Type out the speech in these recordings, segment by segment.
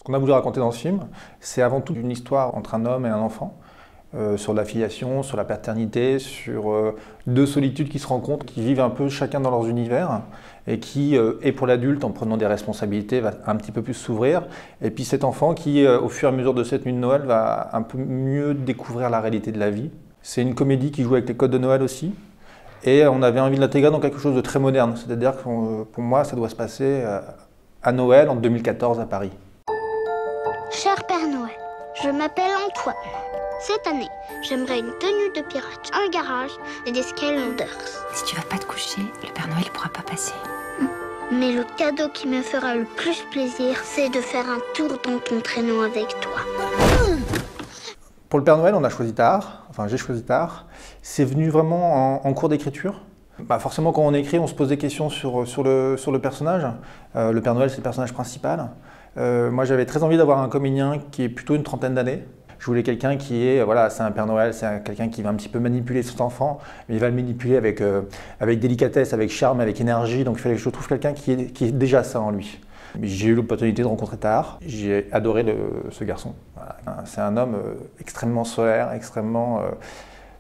Ce qu'on a voulu raconter dans ce film, c'est avant tout une histoire entre un homme et un enfant, sur l'affiliation, sur la paternité, sur deux solitudes qui se rencontrent, qui vivent un peu chacun dans leurs univers, et qui, et pour l'adulte, en prenant des responsabilités, va un petit peu plus s'ouvrir. Et puis cet enfant qui, au fur et à mesure de cette nuit de Noël, va un peu mieux découvrir la réalité de la vie. C'est une comédie qui joue avec les codes de Noël aussi. Et on avait envie de l'intégrer dans quelque chose de très moderne. C'est-à-dire que pour moi, ça doit se passer à Noël en 2014 à Paris. Cher Père Noël, je m'appelle Antoine. Cette année, j'aimerais une tenue de pirate, un garage et des Skylanders. Si tu vas pas te coucher, le Père Noël pourra pas passer. Mais le cadeau qui me fera le plus plaisir, c'est de faire un tour dans ton traîneau avec toi. Pour le Père Noël, on a choisi tard, enfin j'ai choisi tard. C'est venu vraiment en cours d'écriture. Forcément, quand on écrit, on se pose des questions sur le personnage. Le Père Noël, c'est le personnage principal. Moi, j'avais très envie d'avoir un comédien qui ait plutôt une trentaine d'années. Je voulais quelqu'un qui est, voilà, c'est un Père Noël, c'est quelqu'un qui va un petit peu manipuler cet enfant, mais il va le manipuler avec délicatesse, avec charme, avec énergie. Donc il fallait que je trouve quelqu'un qui est déjà ça en lui. J'ai eu l'opportunité de rencontrer Tahar. J'ai adoré ce garçon. Voilà. C'est un homme extrêmement solaire, extrêmement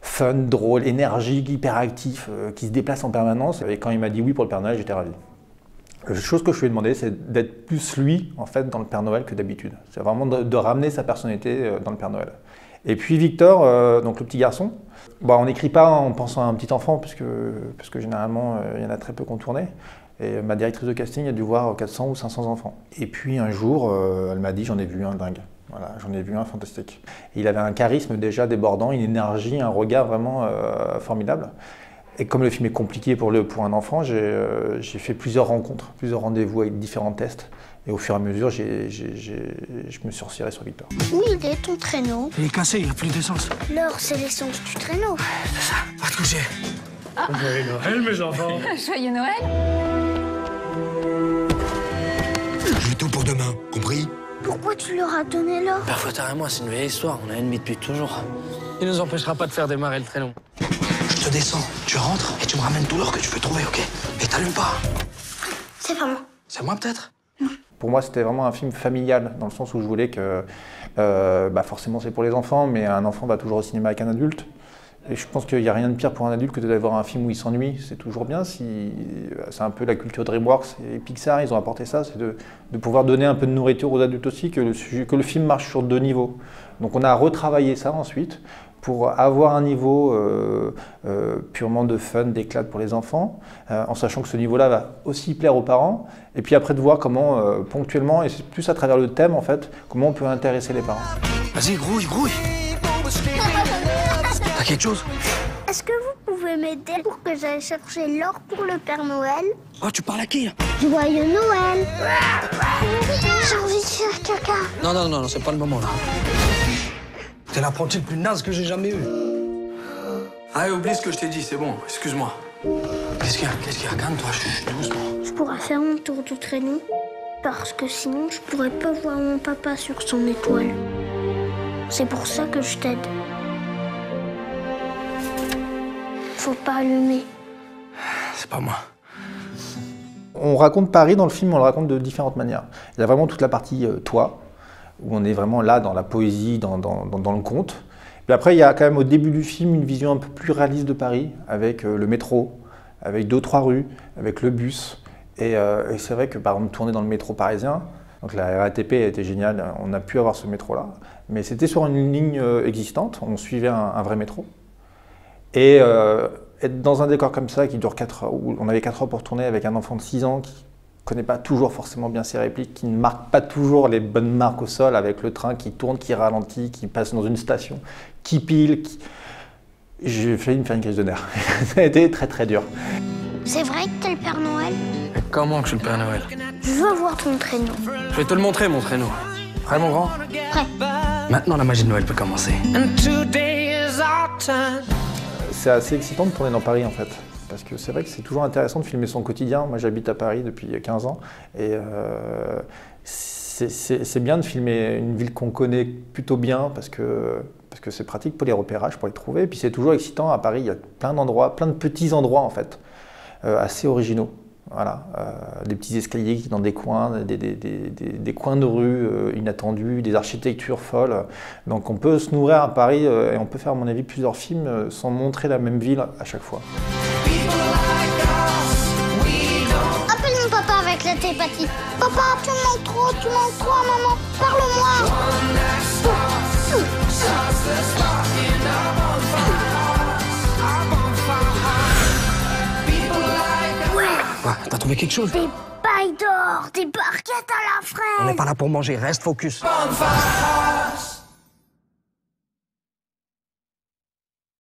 fun, drôle, énergique, hyperactif, qui se déplace en permanence. Et quand il m'a dit oui pour le Père Noël, j'étais ravi. La chose que je lui ai demandé, c'est d'être plus lui, en fait, dans le Père Noël que d'habitude. C'est vraiment de ramener sa personnalité dans le Père Noël. Et puis Victor, donc le petit garçon, on n'écrit pas en pensant à un petit enfant, parce que généralement, il y en a très peu qui ont tourné. Et ma directrice de casting a dû voir 400 ou 500 enfants. Et puis un jour, elle m'a dit, j'en ai vu un dingue. Voilà, j'en ai vu un fantastique. Et il avait un charisme déjà débordant, une énergie, un regard vraiment formidable. Et comme le film est compliqué pour un enfant, j'ai fait plusieurs rencontres, plusieurs rendez-vous avec différents tests. Et au fur et à mesure, je me suis resserré sur Victor. Où il est ton traîneau? Il est cassé, il n'y a plus d'essence. L'or, c'est l'essence du traîneau. C'est ça, va te coucher. Joyeux Noël, mes enfants. Joyeux Noël. J'ai tout pour demain, compris? Pourquoi tu leur as donné l'or? Père Fouettard et moi, c'est une vieille histoire. On est ennemis depuis toujours. Il nous empêchera pas de faire démarrer le traîneau. Je te descends, tu rentres et tu me ramènes tout l'or que tu peux trouver, ok? Et t'allumes pas. C'est pas moi. C'est moi peut-être? Pour moi, c'était vraiment un film familial, dans le sens où je voulais que, forcément c'est pour les enfants, mais un enfant va toujours au cinéma avec un adulte. Et je pense qu'il n'y a rien de pire pour un adulte que d'avoir un film où il s'ennuie. C'est toujours bien. C'est un peu la culture DreamWorks et Pixar, ils ont apporté ça, c'est de pouvoir donner un peu de nourriture aux adultes aussi, que le film marche sur deux niveaux. Donc on a retravaillé ça ensuite pour avoir un niveau purement de fun, d'éclat pour les enfants, en sachant que ce niveau-là va aussi plaire aux parents. Et puis après de voir comment, ponctuellement, et c'est plus à travers le thème en fait, comment on peut intéresser les parents. Vas-y, grouille, grouille. T'as quelque chose? Est-ce que vous pouvez m'aider pour que j'aille chercher l'or pour le Père Noël? Oh, tu parles à qui là? Joyeux Noël! J'ai envie de faire caca. Non, c'est pas le moment là. T'es l'apprenti le plus naze que j'ai jamais eu. Allez, oublie ce que je t'ai dit, c'est bon, excuse-moi. Qu'est-ce qu'il y a? Calme-toi, chut, doucement. Je pourrais faire mon tour du traîneau, parce que sinon je pourrais pas voir mon papa sur son étoile. C'est pour ça que je t'aide. Faut pas allumer. C'est pas moi. On raconte Paris dans le film, on le raconte de différentes manières. Il y a vraiment toute la partie toi, où on est vraiment là dans la poésie, dans le conte. Puis après, il y a quand même au début du film une vision un peu plus réaliste de Paris, avec le métro, avec 2-3 rues, avec le bus. Et c'est vrai que par exemple, tourner dans le métro parisien, donc la RATP a été géniale, on a pu avoir ce métro-là, mais c'était sur une ligne existante, on suivait un vrai métro. Et être dans un décor comme ça qui dure 4 heures, où on avait 4 heures pour tourner avec un enfant de 6 ans qui ne connaît pas toujours forcément bien ses répliques, qui ne marque pas toujours les bonnes marques au sol avec le train qui tourne, qui ralentit, qui passe dans une station, qui pile. J'ai failli me faire une crise de nerfs. Ça a été très très dur. C'est vrai que t'es le Père Noël? Comment que je suis le Père Noël? Je veux voir ton traîneau. Je vais te le montrer, mon traîneau. Prêt, mon grand? Prêt. Maintenant, la magie de Noël peut commencer. C'est assez excitant de tourner dans Paris en fait, parce que c'est vrai que c'est toujours intéressant de filmer son quotidien. Moi j'habite à Paris depuis 15 ans et c'est bien de filmer une ville qu'on connaît plutôt bien parce que c'est pratique pour les repérages, pour les trouver. Et puis c'est toujours excitant à Paris, il y a plein d'endroits, plein de petits endroits en fait, assez originaux. Voilà, des petits escaliers qui dans des coins, des coins de rue inattendus, des architectures folles. Donc on peut se nourrir à Paris et on peut faire à mon avis plusieurs films sans montrer la même ville à chaque fois. Appelle mon papa avec la télépathie. Papa, tu me manques trop à maman. Parle-moi. Quoi, t'as trouvé quelque chose? Des pailles d'or, des barquettes à la fraise. On n'est pas là pour manger, reste focus.